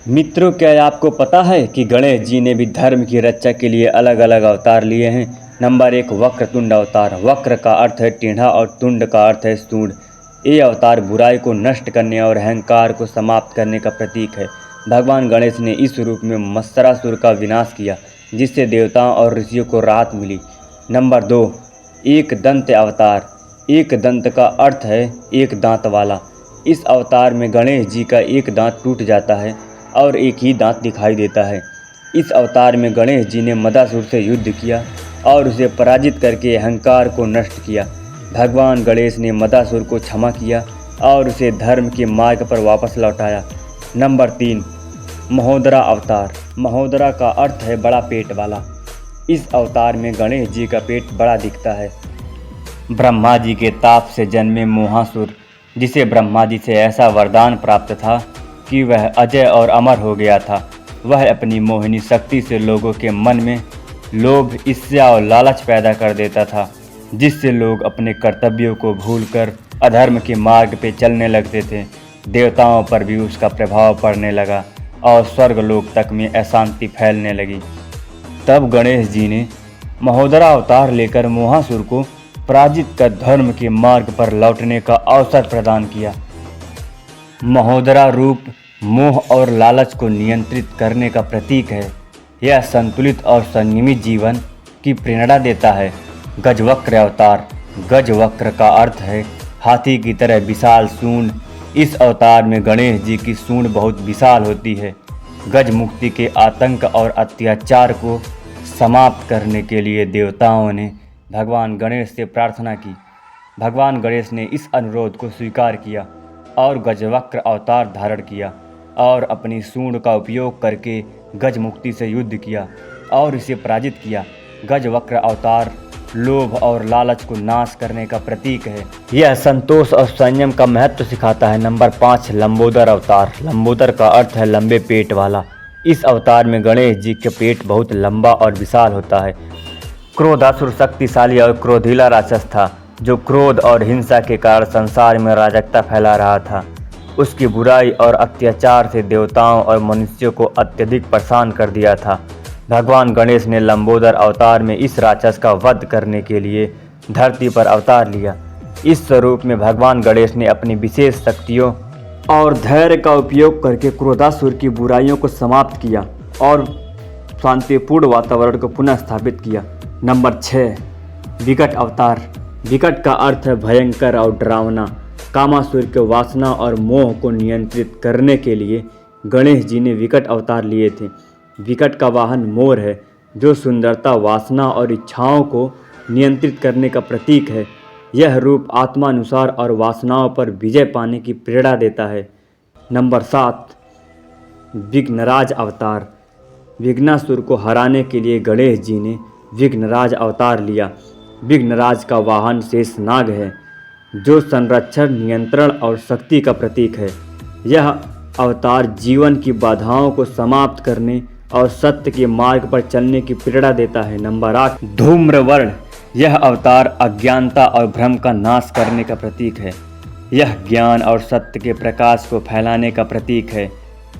मित्रों, क्या आपको पता है कि गणेश जी ने भी धर्म की रक्षा के लिए अलग अलग अवतार लिए हैं। नंबर 1, वक्रतुंड अवतार। वक्र का अर्थ है टेढ़ा और तुंड का अर्थ है सूंड। ये अवतार बुराई को नष्ट करने और अहंकार को समाप्त करने का प्रतीक है। भगवान गणेश ने इस रूप में मत्सरासुर का विनाश किया, जिससे देवताओं और ऋषियों को राहत मिली। नंबर 2, एक दंत अवतार। एक दंत का अर्थ है एक दांत वाला। इस अवतार में गणेश जी का एक दांत टूट जाता है और एक ही दांत दिखाई देता है। इस अवतार में गणेश जी ने मदासुर से युद्ध किया और उसे पराजित करके अहंकार को नष्ट किया। भगवान गणेश ने मदासुर को क्षमा किया और उसे धर्म के मार्ग पर वापस लौटाया। नंबर 3, महोदरा अवतार। महोदरा का अर्थ है बड़ा पेट वाला। इस अवतार में गणेश जी का पेट बड़ा दिखता है। ब्रह्मा जी के ताप से जन्मे मोहासुर, जिसे ब्रह्मा जी से ऐसा वरदान प्राप्त था कि वह अजय और अमर हो गया था, वह अपनी मोहिनी शक्ति से लोगों के मन में लोभ, ईर्ष्या और लालच पैदा कर देता था, जिससे लोग अपने कर्तव्यों को भूलकर अधर्म के मार्ग पे चलने लगते थे। देवताओं पर भी उसका प्रभाव पड़ने लगा और स्वर्गलोक तक में अशांति फैलने लगी। तब गणेश जी ने महोदरा अवतार लेकर मोहासुर को पराजित कर धर्म के मार्ग पर लौटने का अवसर प्रदान किया। महोदरा रूप मोह और लालच को नियंत्रित करने का प्रतीक है। यह संतुलित और संयमित जीवन की प्रेरणा देता है। गजवक्र अवतार। गजवक्र का अर्थ है हाथी की तरह विशाल सूंड। इस अवतार में गणेश जी की सूंड बहुत विशाल होती है। गज मुक्ति के आतंक और अत्याचार को समाप्त करने के लिए देवताओं ने भगवान गणेश से प्रार्थना की। भगवान गणेश ने इस अनुरोध को स्वीकार किया और गजवक्र अवतार धारण किया और अपनी सूंड का उपयोग करके गज मुक्ति से युद्ध किया और इसे पराजित किया। गजवक्र अवतार लोभ और लालच को नाश करने का प्रतीक है। यह संतोष और संयम का महत्व सिखाता है। नंबर 5, लंबोदर अवतार। लंबोदर का अर्थ है लंबे पेट वाला। इस अवतार में गणेश जी का पेट बहुत लंबा और विशाल होता है। क्रोधासुर शक्तिशाली और क्रोधीला राक्षस था, जो क्रोध और हिंसा के कारण संसार में अराजकता फैला रहा था। उसकी बुराई और अत्याचार से देवताओं और मनुष्यों को अत्यधिक परेशान कर दिया था। भगवान गणेश ने लंबोदर अवतार में इस राक्षस का वध करने के लिए धरती पर अवतार लिया। इस स्वरूप में भगवान गणेश ने अपनी विशेष शक्तियों और धैर्य का उपयोग करके क्रोधासुर की बुराइयों को समाप्त किया और शांतिपूर्ण वातावरण को पुनः स्थापित किया। नंबर 6, विकट अवतार। विकट का अर्थ है भयंकर और डरावना। कामासुर के वासना और मोह को नियंत्रित करने के लिए गणेश जी ने विकट अवतार लिए थे। विकट का वाहन मोर है, जो सुंदरता, वासना और इच्छाओं को नियंत्रित करने का प्रतीक है। यह रूप आत्मानुसार और वासनाओं पर विजय पाने की प्रेरणा देता है। नंबर 7, विघ्नराज अवतार। विघ्नासुर को हराने के लिए गणेश जी ने विघ्नराज अवतार लिया। विघ्नराज का वाहन शेषनाग है, जो संरक्षण, नियंत्रण और शक्ति का प्रतीक है। यह अवतार जीवन की बाधाओं को समाप्त करने और सत्य के मार्ग पर चलने की प्रेरणा देता है। नंबर 8, धूम्रवर्ण। यह अवतार अज्ञानता और भ्रम का नाश करने का प्रतीक है। यह ज्ञान और सत्य के प्रकाश को फैलाने का प्रतीक है।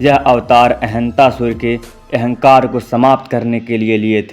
यह अवतार अहंतासुर के अहंकार को समाप्त करने के लिए लिए थे।